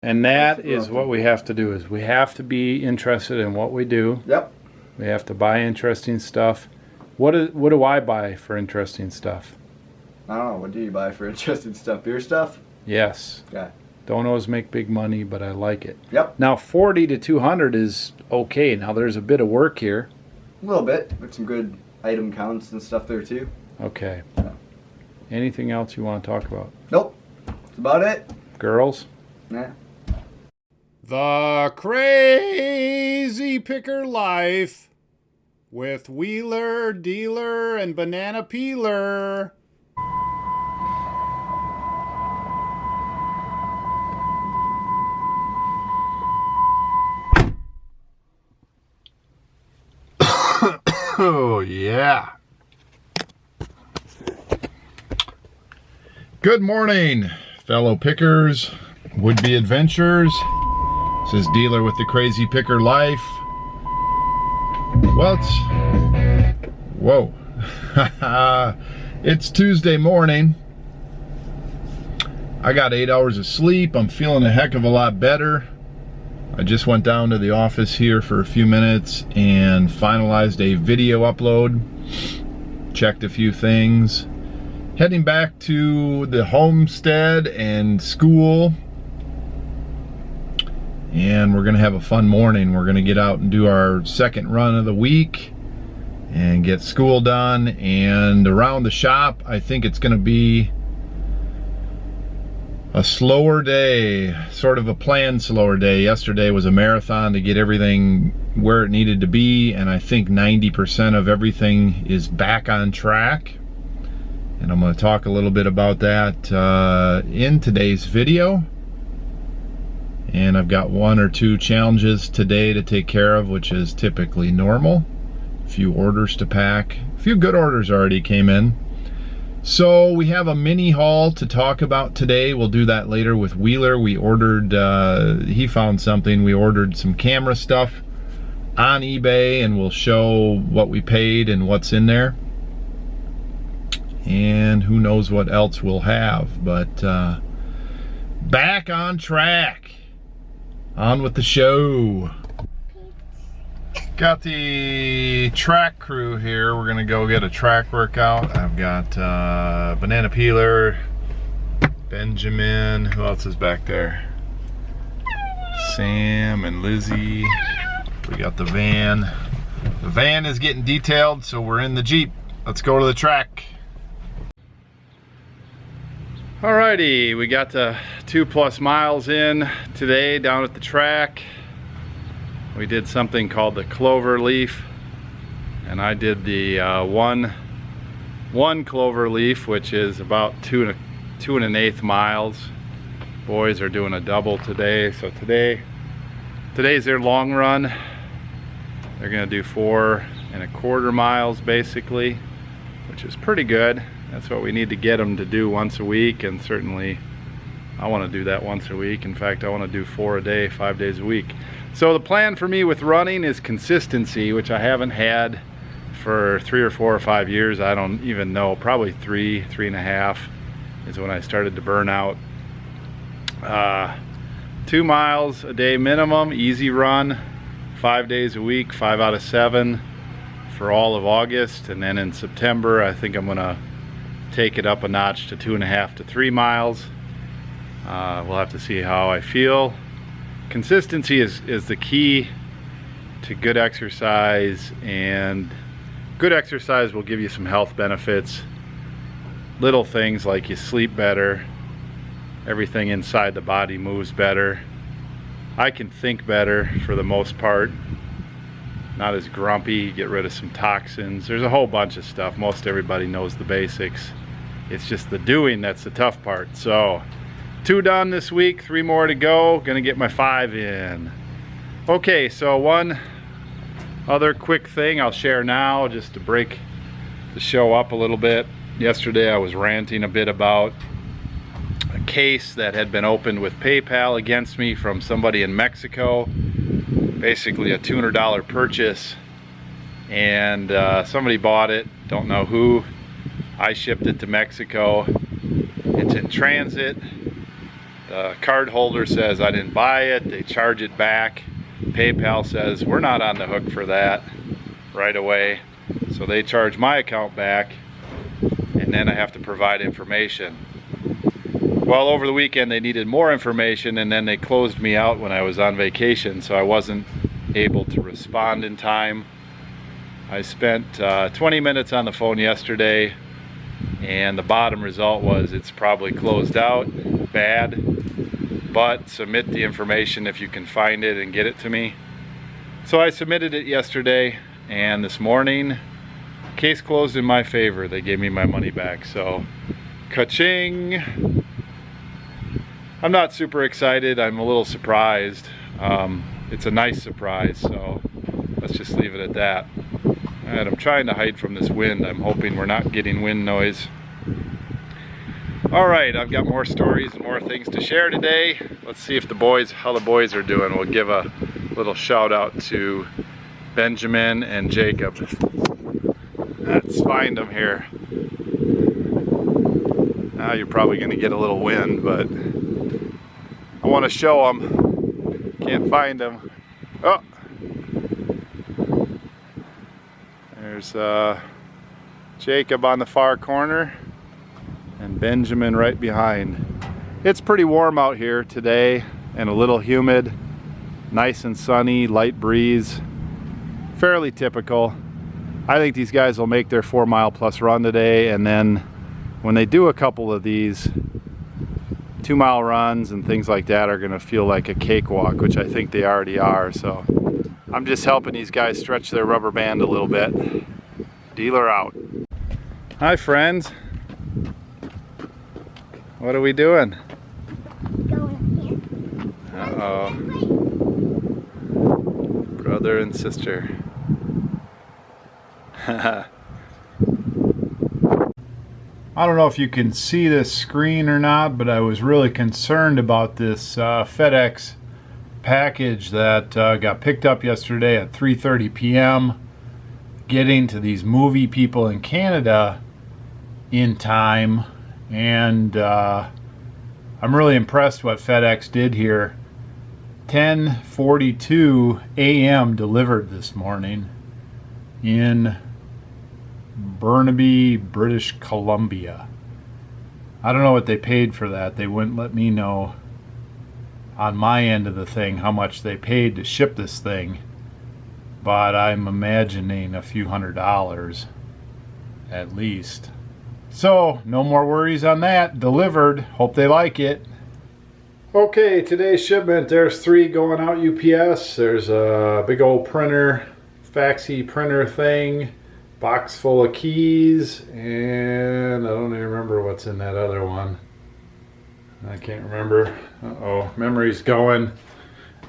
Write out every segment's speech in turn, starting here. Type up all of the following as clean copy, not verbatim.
And that is what we have to do, is we have to be interested in what we do. Yep. We have to buy interesting stuff. What do I buy for interesting stuff? I don't know. What do you buy for interesting stuff? Beer stuff? Yes. Okay. Don't always make big money, but I like it. Yep. Now 40 to 200 is okay. Now there's a bit of work here. A little bit, with some good item counts and stuff there too. Okay. Yeah. Anything else you want to talk about? Nope. That's about it. Girls? Yeah. The Crazy Picker Life with Wheeler, Dealer, and Banana Peeler. Oh, yeah. Good morning, fellow pickers, would-be adventurers. This is Dealer with the Crazy Picker Life. Well, whoa. It's Tuesday morning. I got 8 hours of sleep. I'm feeling a heck of a lot better. I just went down to the office here for a few minutes and finalized a video upload. Checked a few things. Heading back to the homestead and school. And we're gonna have a fun morning. We're gonna get out and do our second run of the week and get school done. And around the shop, I think it's gonna be a slower day, sort of a planned slower day. Yesterday was a marathon to get everything where it needed to be, and I think 90% of everything is back on track. And I'm going to talk a little bit about that in today's video. And I've got 1 or 2 challenges today to take care of, which is typically normal. A few orders to pack. A few good orders already came in. So we have a mini haul to talk about today. We'll do that later with Wheeler. We ordered, he found something. We ordered some camera stuff on eBay, and we'll show what we paid and what's in there. And who knows what else we'll have. But back on track. On with the show. Got the track crew here. We're gonna go get a track workout. I've got Banana Peeler, Benjamin. Who else is back there? Sam and Lizzie. We got the van. The van is getting detailed, so we're in the Jeep. Let's go to the track. Alrighty, we got the 2+ miles in today down at the track. We did something called the clover leaf, and I did the one clover leaf, which is about 2 1/8 miles. Boys are doing a double today, so today's their long run. They're gonna do 4 1/4 miles basically, which is pretty good. That's what we need to get them to do once a week, and certainly I want to do that once a week. In fact, I want to do 4 a day, 5 days a week. So the plan for me with running is consistency, which I haven't had for 3 or 4 or 5 years. I don't even know, probably 3, 3.5 is when I started to burn out. 2 miles a day minimum, easy run, 5 days a week, 5 out of 7 for all of August. And then in September, I think I'm gonna take it up a notch to 2.5 to 3 miles. We'll have to see how I feel. Consistency is the key to good exercise, and good exercise will give you some health benefits. Little things like you sleep better, everything inside the body moves better. I can think better for the most part, not as grumpy, get rid of some toxins. There's a whole bunch of stuff. Most everybody knows the basics. It's just the doing that's the tough part. So 2 done this week, 3 more to go. Gonna get my 5 in. Okay, so one other quick thing I'll share now, just to break the show up a little bit. Yesterday I was ranting a bit about a case that had been opened with PayPal against me from somebody in Mexico. Basically a $200 purchase, and somebody bought it, don't know who. I shipped it to Mexico. It's in transit. The card holder says I didn't buy it, they charge it back. PayPal says we're not on the hook for that right away. So they charge my account back, and then I have to provide information. Well, over the weekend they needed more information, and then they closed me out when I was on vacation, so I wasn't able to respond in time. I spent 20 minutes on the phone yesterday, and the bottom result was it's probably closed out, bad, but submit the information if you can find it and get it to me. So I submitted it yesterday, and this morning, case closed in my favor. They gave me my money back, so ka-ching! I'm not super excited, I'm a little surprised. It's a nice surprise, so let's just leave it at that. And I'm trying to hide from this wind. I'm hoping we're not getting wind noise. Alright, I've got more stories and more things to share today. Let's see if how the boys are doing. We'll give a little shout out to Benjamin and Jacob. Let's find them here. Now you're probably going to get a little wind, but I want to show them. Can't find them. Oh! There's Jacob on the far corner and Benjamin right behind. It's pretty warm out here today and a little humid. Nice and sunny, light breeze. Fairly typical. I think these guys will make their 4 mile plus run today, and then when they do a couple of these 2 mile runs and things like that are going to feel like a cakewalk, which I think they already are. So I'm just helping these guys stretch their rubber band a little bit. Dealer out. Hi friends. What are we doing? Going here. Uh-oh. Brother and sister. I don't know if you can see this screen or not, but I was really concerned about this FedEx package that got picked up yesterday at 3:30 p.m. getting to these movie people in Canada in time, and I'm really impressed what FedEx did here. 10:42 a.m. delivered this morning in Burnaby, British Columbia. I don't know what they paid for that. They wouldn't let me know on my end of the thing how much they paid to ship this thing, but I'm imagining a few $100s at least. So no more worries on that. Delivered. Hope they like it. Okay, today's shipment, there's 3 going out UPS. There's a big old printer, faxy printer thing, box full of keys, and I don't even remember what's in that other one. I can't remember. Uh-oh, memory's going.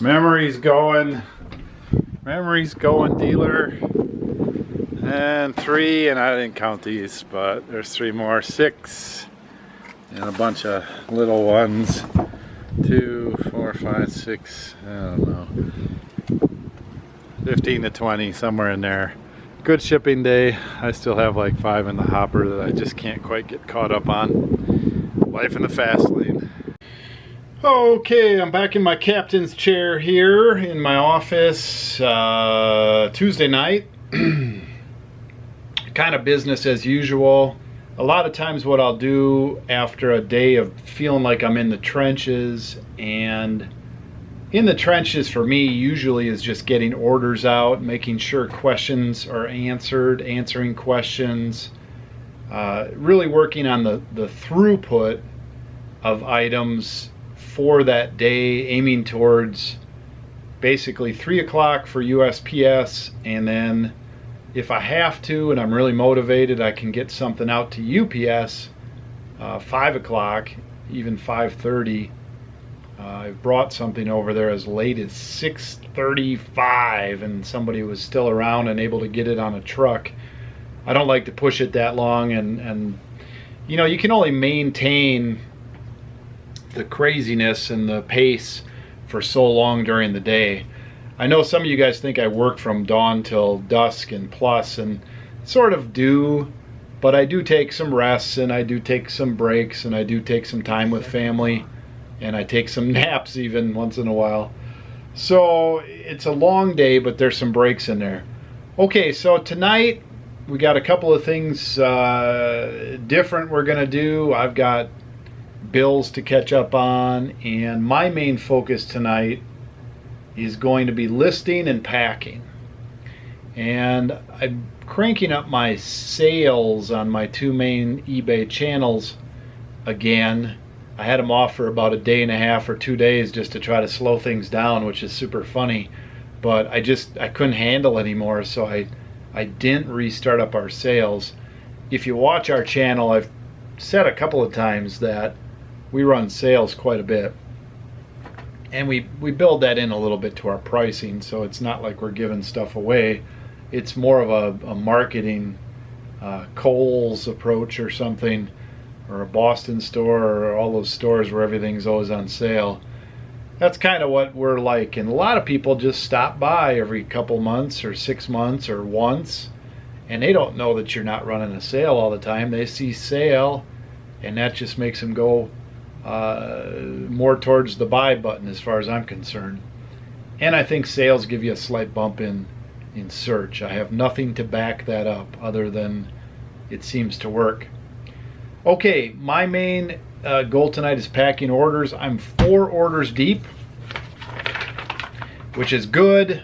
Memory's going. Memory's going, dealer. And 3, and I didn't count these, but there's 3 more. 6, and a bunch of little ones. 2, 4, 5, 6, I don't know. 15 to 20, somewhere in there. Good shipping day. I still have like 5 in the hopper that I just can't quite get caught up on. Life in the fast lane. Okay, I'm back in my captain's chair here in my office. Tuesday night. Kind of business as usual. A lot of times what I'll do after a day of feeling like I'm in the trenches, and in the trenches for me usually is just getting orders out, making sure questions are answered, answering questions, really working on the throughput of items for that day, aiming towards basically 3 o'clock for USPS, and then if I have to and I'm really motivated, I can get something out to UPS 5 o'clock, even 5:30. I've brought something over there as late as 6:35 and somebody was still around and able to get it on a truck. I don't like to push it that long, and you know, you can only maintain the craziness and the pace for so long during the day. I know some of you guys think I work from dawn till dusk and plus, and sort of do, but I do take some rests, and I do take some breaks, and I do take some time with family. and I take some naps even once in a while. So it's a long day, but there's some breaks in there. Okay, so tonight we got a couple of things different we're gonna do. I've got bills to catch up on, and my main focus tonight is going to be listing and packing. And I'm cranking up my sales on my two main eBay channels again. I had them off for about a day and a half or 2 days just to try to slow things down, which is super funny, but I couldn't handle anymore, so I didn't restart up our sales. If you watch our channel, I've said a couple of times that we run sales quite a bit, and we build that in a little bit to our pricing, so it's not like we're giving stuff away. It's more of a marketing Kohl's approach or something, or a Boston store, or all those stores where everything's always on sale. That's kind of what we're like, and a lot of people just stop by every couple months or 6 months or once, and they don't know that you're not running a sale all the time. They see sale, and that just makes them go more towards the buy button as far as I'm concerned. And I think sales give you a slight bump in search. I have nothing to back that up other than it seems to work. Okay, my main goal tonight is packing orders. I'm 4 orders deep, which is good,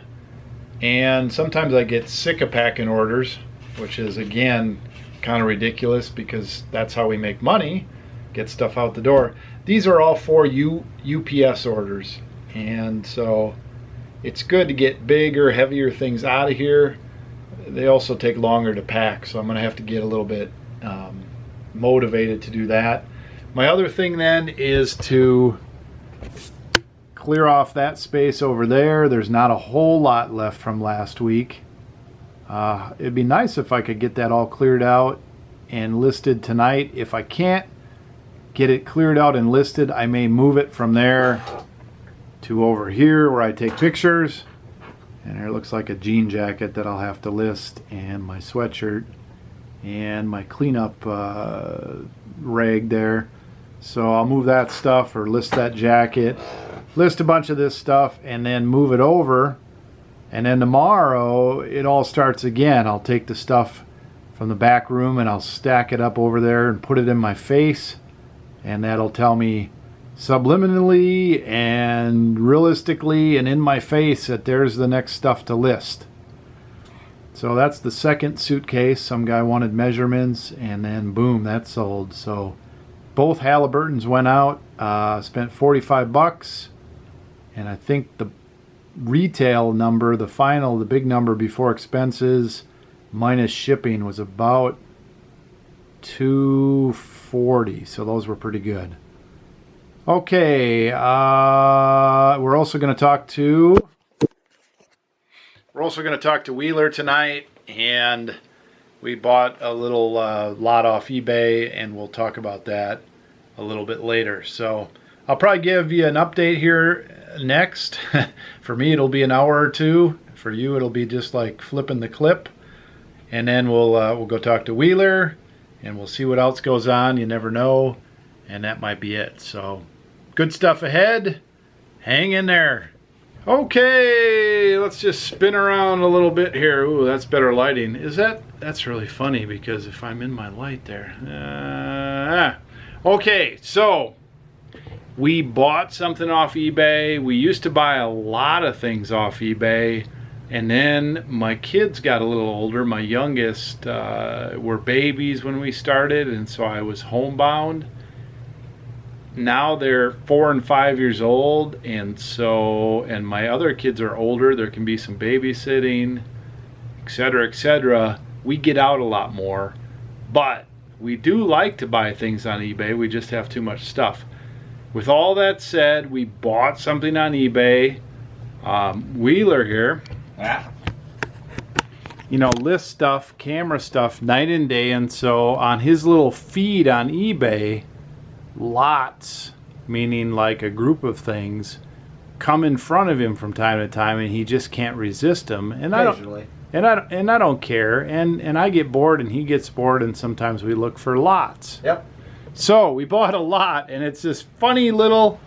and sometimes I get sick of packing orders, which is again kind of ridiculous because that's how we make money, get stuff out the door. These are all 4 UPS orders, and so it's good to get bigger, heavier things out of here. They also take longer to pack, so I'm going to have to get a little bit motivated to do that. My other thing then is to clear off that space over there. There's not a whole lot left from last week. It'd be nice if I could get that all cleared out and listed tonight. If I can't get it cleared out and listed, I may move it from there to over here where I take pictures. And there looks like a jean jacket that I'll have to list, and my sweatshirt, and my cleanup rag there. So I'll move that stuff, or list that jacket, list a bunch of this stuff, and then move it over. And then tomorrow it all starts again. I'll take the stuff from the back room and I'll stack it up over there and put it in my face, and that'll tell me subliminally and realistically and in my face that there's the next stuff to list. So that's the second suitcase. Some guy wanted measurements, and then boom, that's sold. So both Halliburtons went out, spent 45 bucks, and I think the retail number, the final, the big number before expenses minus shipping, was about $240. So those were pretty good. Okay, we're also going to talk to Wheeler tonight, and we bought a little lot off eBay, and we'll talk about that a little bit later. So I'll probably give you an update here next. For me, it'll be an hour or two. For you, it'll be just like flipping the clip, and then we'll go talk to Wheeler, and we'll see what else goes on. You never know, and that might be it. So good stuff ahead. Hang in there. Okay, let's just spin around a little bit here. Ooh, that's better lighting. That's really funny because if I'm in my light there. Okay, so we bought something off eBay. We used to buy a lot of things off eBay, and then my kids got a little older. My youngest were babies when we started, and so I was homebound. Now they're 4 and 5 years old, and my other kids are older. There can be some babysitting, etc., etc. We get out a lot more, but we do like to buy things on eBay. We just have too much stuff. With all that said, we bought something on eBay. Wheeler here, lists stuff, camera stuff, night and day, and so on his little feed on eBay, lots, meaning like a group of things, come in front of him from time to time, and he just can't resist them. And I don't care. And I get bored, and he gets bored, and sometimes we look for lots. Yep. So we bought a lot, and it's this funny little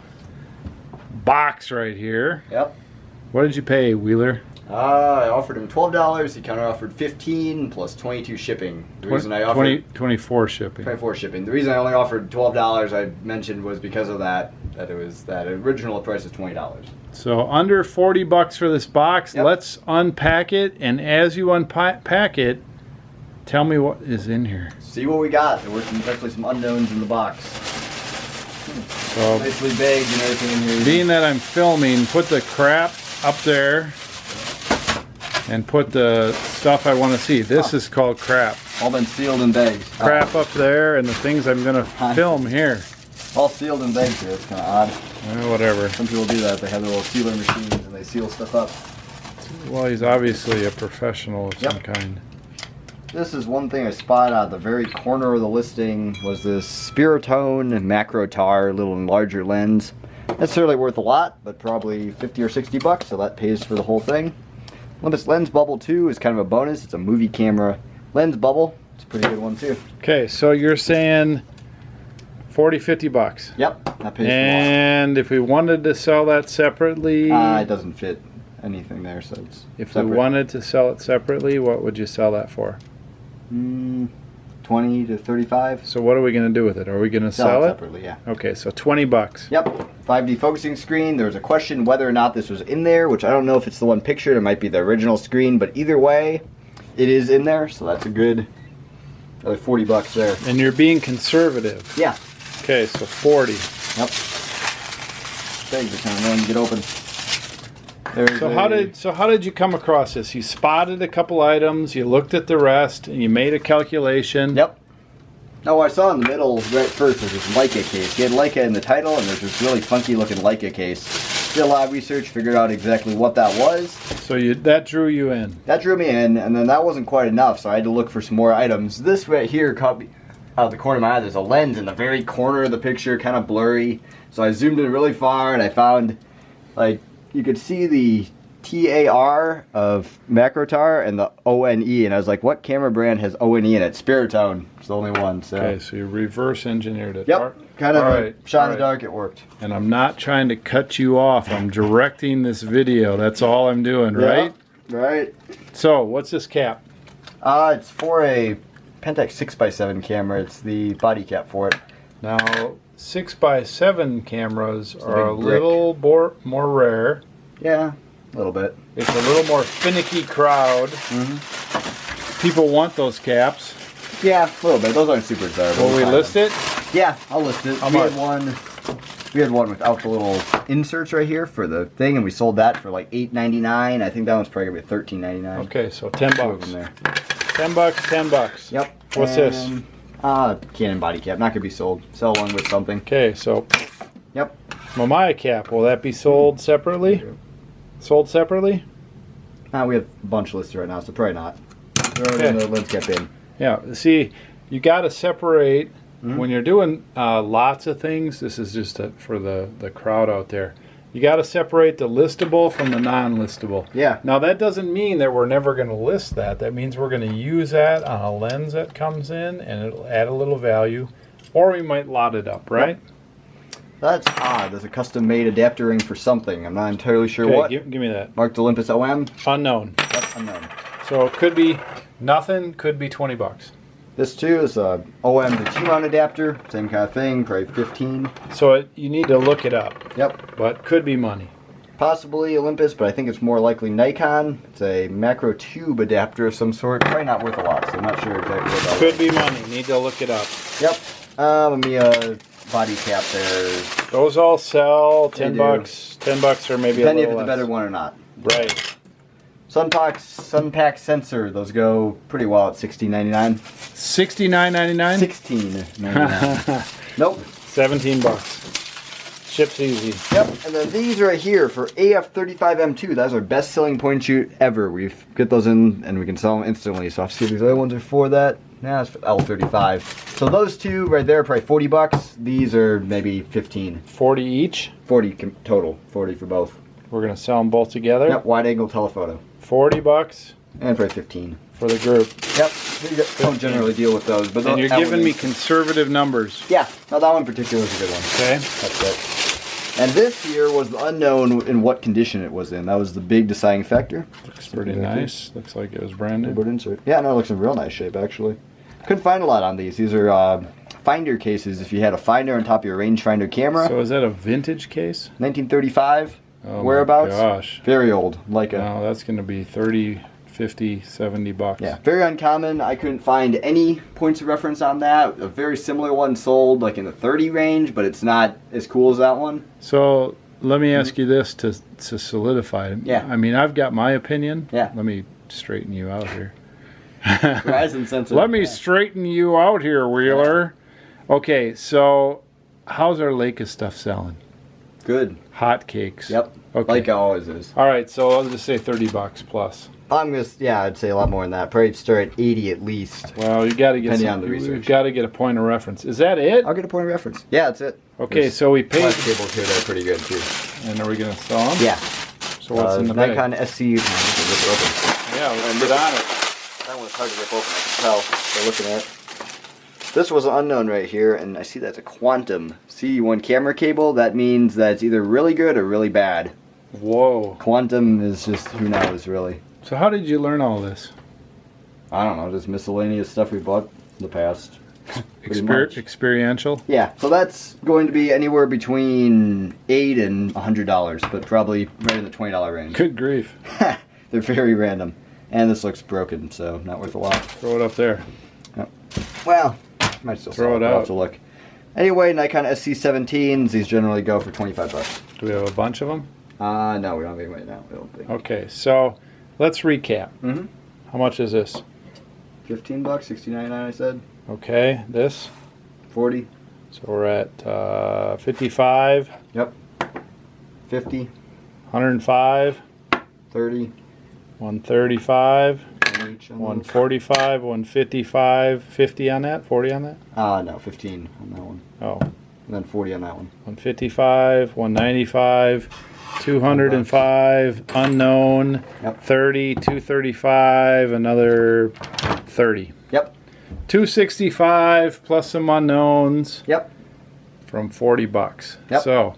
box right here. Yep. What did you pay, Wheeler? I offered him $12. He counter offered $15 plus 22 shipping. The reason I offered 24 shipping. 24 shipping. The reason I only offered $12 I mentioned was because of that it was that original price is $20. So under 40 bucks for this box. Yep. Let's unpack it, and as you unpack it, tell me what is in here. See what we got. There were definitely some unknowns in the box. So Nicely baked and everything in here. being that I'm filming, put the crap up there and put the stuff I want to see. This is called crap. All been sealed in bags. Crap up there, and the things I'm going to film here. All sealed in bags here. It's kind of odd. Well, whatever. Some people do that. They have their little sealer machines and they seal stuff up. Well, he's obviously a professional of some kind. This is one thing I spotted out of the very corner of the listing was this Spiritone macro tar, little larger lens. Necessarily worth a lot, but probably 50 or 60 bucks, so that pays for the whole thing. Olympus lens bubble too is kind of a bonus. It's a movie camera lens bubble. It's a pretty good one too. Okay, so you're saying 40, 50 bucks. Yep, that pays And if we wanted to sell that separately, it doesn't fit anything there, so it's if separate. we wanted to sell it separately, what would you sell that for? 20 to 35. So what are we going to do with it? Are we going to sell it? Separately, yeah. Okay, so 20 bucks. Yep, 5D focusing screen. There was a question whether or not this was in there, which I don't know if it's the one pictured. It might be the original screen, but either way, it is in there, so that's a good 40 bucks there. And you're being conservative. Yeah. Okay, so 40. Yep. Bags are kind of going to get open. So how did you come across this? You spotted a couple items, you looked at the rest, and you made a calculation. Yep. Oh, I saw in the middle right first there's this Leica case. He had Leica in the title, and there's this really funky looking Leica case. Did a lot of research, figured out exactly what that was. So that drew you in. That drew me in, and then that wasn't quite enough, so I had to look for some more items. This right here caught me out of the corner of my eye. There's a lens in the very corner of the picture, kind of blurry. So I zoomed in really far, and I found, like, you could see the TAR of Macrotar and the ONE, and I was like, what camera brand has ONE in it? Spiritone. It's the only one. So. Okay, so you reverse engineered it. Yep. Kind of right. shot in the dark, it worked. And I'm not trying to cut you off. I'm directing this video. That's all I'm doing, right? Yep. Right. So, what's this cap? It's for a Pentax 6x7 camera. It's the body cap for it. Now, 6x7 cameras are a big little more rare. Yeah, a little bit. It's a little more finicky crowd. People want those caps. Yeah, a little bit. Those aren't super desirable. Will we list it? Yeah, I'll list it. How We much? had one without the little inserts right here for the thing, and we sold that for like $8.99. I think that one's probably gonna be $13.99. Okay, so 10 bucks. In there. 10 bucks, 10 bucks. Yep. What's this? Canon body cap. Not gonna be sold. Sell one with something. Okay, so Yep. Mamiya cap, will that be sold separately? Sold separately? We have a bunch listed right now, so probably not. They're already Okay. in the lens cap in. Yeah, see, you got to separate when you're doing lots of things. This is just for the crowd out there. You got to separate the listable from the non-listable. Yeah. Now, that doesn't mean that we're never going to list that. That means we're going to use that on a lens that comes in, and it'll add a little value. Or we might lot it up, right? That's odd. There's a custom-made adapter ring for something. I'm not entirely sure Okay, what. give me that. Marked Olympus OM. Unknown. That's unknown. So it could be nothing, could be 20 bucks. This too is a OM to T-mount adapter. Same kind of thing, probably 15. So you need to look it up. Yep. But could be money. Possibly Olympus, but I think it's more likely Nikon. It's a macro tube adapter of some sort. Probably not worth a lot, so I'm not sure exactly what that Could be money. Need to look it up. Yep. Mamiya body cap there. Those all sell They 10 do. bucks. 10 bucks or maybe Depending a if little it's a less. better one or not. Right. Sunpack sensor. Those go pretty well at $16.99. $69.99. $16.99. Nope. 17 bucks. Ships easy. Yep, and then these right here for AF35M2. That's our best selling point and shoot ever. We get those in and we can sell them instantly. So I'll see if these other ones are for that. Nah, it's for L35. So those two right there are probably 40 bucks. These are maybe 15. 40 each. 40 total. 40 for both. We're going to sell them both together. Yep, wide angle telephoto. 40 bucks And probably 15. for the group. Yep, we don't generally deal with those. But And you're that giving one me is- conservative numbers. Yeah, no, that one in particular is a good one. Okay. That's it. And this here was the unknown in what condition it was in. That was the big deciding factor. Looks pretty nice. Looks like it was brand new. Insert. Yeah, no, it looks in real nice shape actually. Couldn't find a lot on these. These are finder cases. If you had a finder on top of your rangefinder camera. So is that a vintage case? 1935 whereabouts? My gosh. Very old. Like no, that's going to be 30, 50, 70 bucks. Yeah, very uncommon. I couldn't find any points of reference on that. A very similar one sold like in the 30 range, but it's not as cool as that one. So let me ask you this to solidify it. Yeah. I mean, I've got my opinion. Yeah. Let me straighten you out here. Let me straighten you out here, Wheeler. Okay, so how's our Leica stuff selling? Good. Hot cakes. Yep. Okay. Like it always is. All right, so I'll just say 30 bucks plus. I'd say a lot more than that. Probably start at 80 at least. Well, you got to get You've got to get a point of reference. Is that it? I'll get a point of reference. Yeah, that's it. Okay, so we paid. Flash cables here, they're pretty good too. And are we gonna sell them? Yeah. So what's in the bag? Nikon SC. Yeah, let's get on it. That one's hard to rip open. I can tell. By looking at it. This was an unknown right here, and I see that's a Quantum C1 camera cable. That means that it's either really good or really bad. Whoa. Quantum is just who knows, really. So how did you learn all this? I don't know, just miscellaneous stuff we bought in the past. Experiential? Yeah, so that's going to be anywhere between $8 and $100, but probably right in the $20 range. Good grief. They're very random. And this looks broken, so not worth a lot. Throw it up there. Yep. Well, might still throw it out. I'll have to look. Anyway, Nikon SC17s, these generally go for 25 bucks. Do we have a bunch of them? No, we don't have any right now, I don't think. Okay, so let's recap. Mm-hmm. How much is this? 15 bucks, $16.99 I said. Okay, this? 40. So we're at 55. Yep. 50. 105. 30. 135. 145, 145. 155, 50 on that? 40 on that? No, 15 on that one. Oh. And then 40 on that one. 155, 195, 205, unknown, yep. 30, 235, another 30. Yep. 265 plus some unknowns. Yep. From 40 bucks. Yep. So,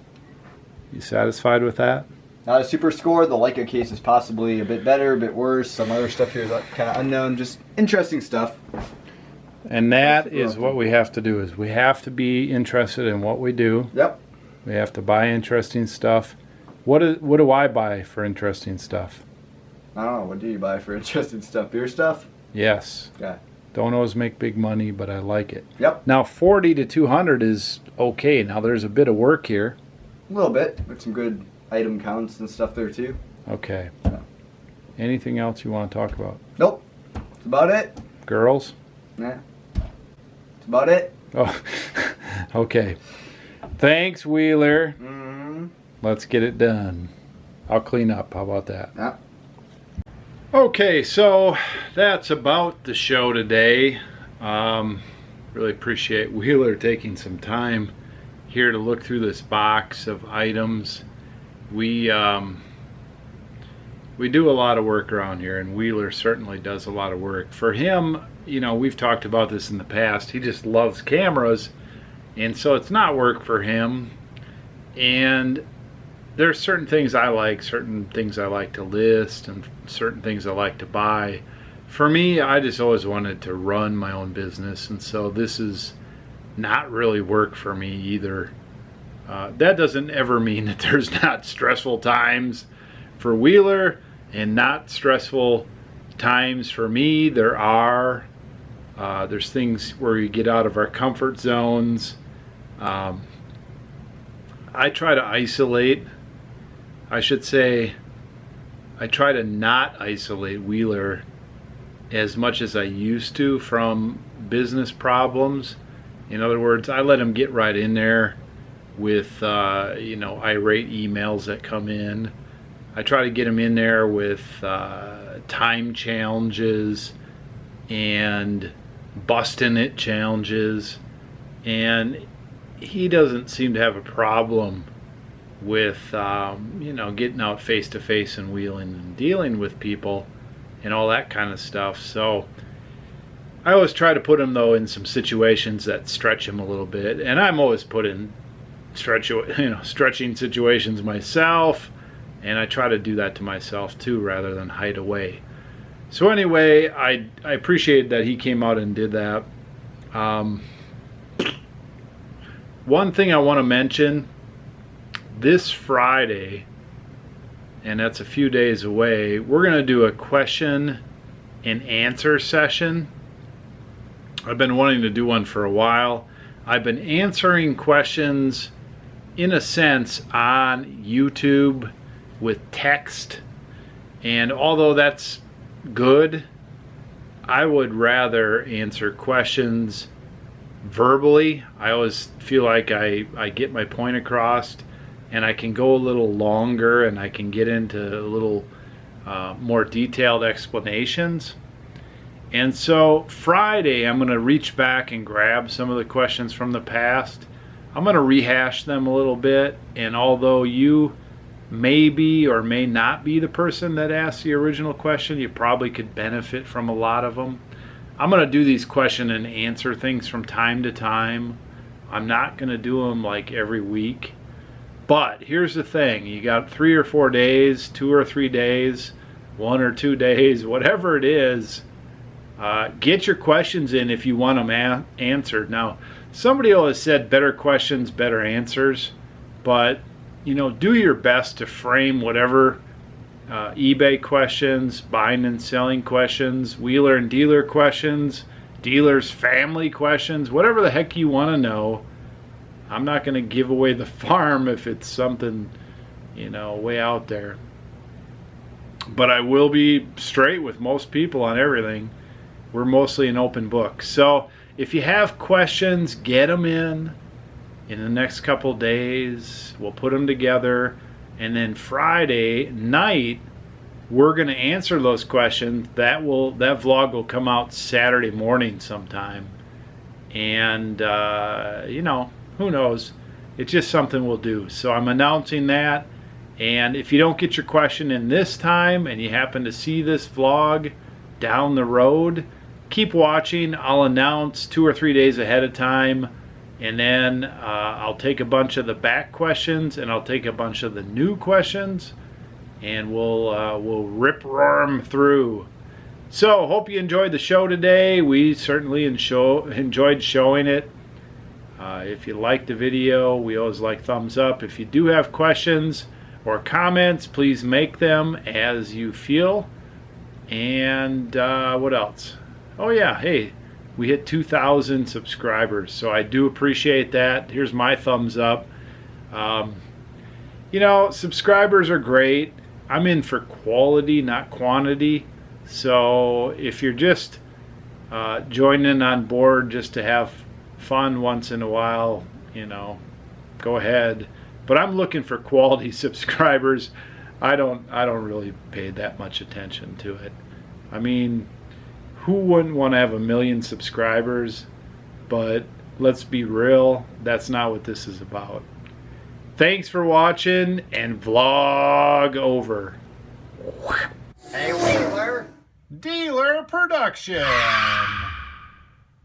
you satisfied with that? Not a super score. The Leica case is possibly a bit better, a bit worse. Some other stuff here is kind of unknown. Just interesting stuff. And that is what we have to do. Is we have to be interested in what we do. Yep. We have to buy interesting stuff. What do I buy for interesting stuff? I don't know. What do you buy for interesting stuff? Beer stuff? Yes. Yeah. Don't always make big money, but I like it. Yep. Now 40 to 200 is okay. Now there's a bit of work here. A little bit, with some good item counts and stuff there too. Okay. Yeah. Anything else you want to talk about? Nope. That's about it. Girls? Nah. That's about it. Oh, okay. Thanks, Wheeler. Mm-hmm. Let's get it done. I'll clean up. How about that? Yeah. Okay, so that's about the show today. Really appreciate Wheeler taking some time here to look through this box of items. We do a lot of work around here, and Wheeler certainly does a lot of work. For him, you know, we've talked about this in the past, he just loves cameras, and so it's not work for him. And there's certain things I like, certain things I like to list, and certain things I like to buy. For me, I just always wanted to run my own business, and so this is not really work for me either. That doesn't ever mean that there's not stressful times for Wheeler and not stressful times for me. There are. There's things where we get out of our comfort zones. I try to isolate. I should say I try to not isolate Wheeler as much as I used to from business problems. In other words, I let him get right in there with irate emails that come in. I try to get him in there with time challenges and busting it challenges, and he doesn't seem to have a problem with getting out face to face and wheeling and dealing with people and all that kind of stuff. So I always try to put him though in some situations that stretch him a little bit, and I'm always put in stretching situations myself, and I try to do that to myself too rather than hide away. So anyway, I appreciate that he came out and did that. One thing I want to mention, this Friday, and that's a few days away, we're going to do a question and answer session. I've been wanting to do one for a while. I've been answering questions in a sense on YouTube with text, and although that's good, I would rather answer questions verbally. I always feel like I get my point across, and I can go a little longer, and I can get into a little more detailed explanations. And so Friday, I'm going to reach back and grab some of the questions from the past. I'm going to rehash them a little bit, and although you may be or may not be the person that asked the original question, you probably could benefit from a lot of them. I'm going to do these question and answer things from time to time. I'm not going to do them like every week. But here's the thing. You got 3 or 4 days, 2 or 3 days, 1 or 2 days, whatever it is. Get your questions in if you want them answered. Now, somebody always said better questions, better answers. But, do your best to frame whatever eBay questions, buying and selling questions, wheeler and dealer questions, dealer's family questions, whatever the heck you want to know. I'm not going to give away the farm if it's something, way out there. But I will be straight with most people on everything. We're mostly an open book. So if you have questions, get them in the next couple days. We'll put them together. And then Friday night, we're going to answer those questions. That vlog will come out Saturday morning sometime. And, who knows? It's just something we'll do. So I'm announcing that. And if you don't get your question in this time and you happen to see this vlog down the road, keep watching. I'll announce 2 or 3 days ahead of time. And then I'll take a bunch of the back questions and I'll take a bunch of the new questions, and we'll rip-roar them through. So hope you enjoyed the show today. We certainly enjoyed showing it. If you liked the video, we always like thumbs up. If you do have questions or comments, please make them as you feel. And what else? Oh yeah, hey, we hit 2,000 subscribers, so I do appreciate that. Here's my thumbs up. Subscribers are great. I'm in for quality, not quantity. So if you're just joining on board just to have fun once in a while, go ahead. But I'm looking for quality subscribers. I don't really pay that much attention to it. I mean, who wouldn't want to have 1 million subscribers? But let's be real, that's not what this is about. Thanks for watching, and vlog over. Hey, Wheeler. Dealer Production.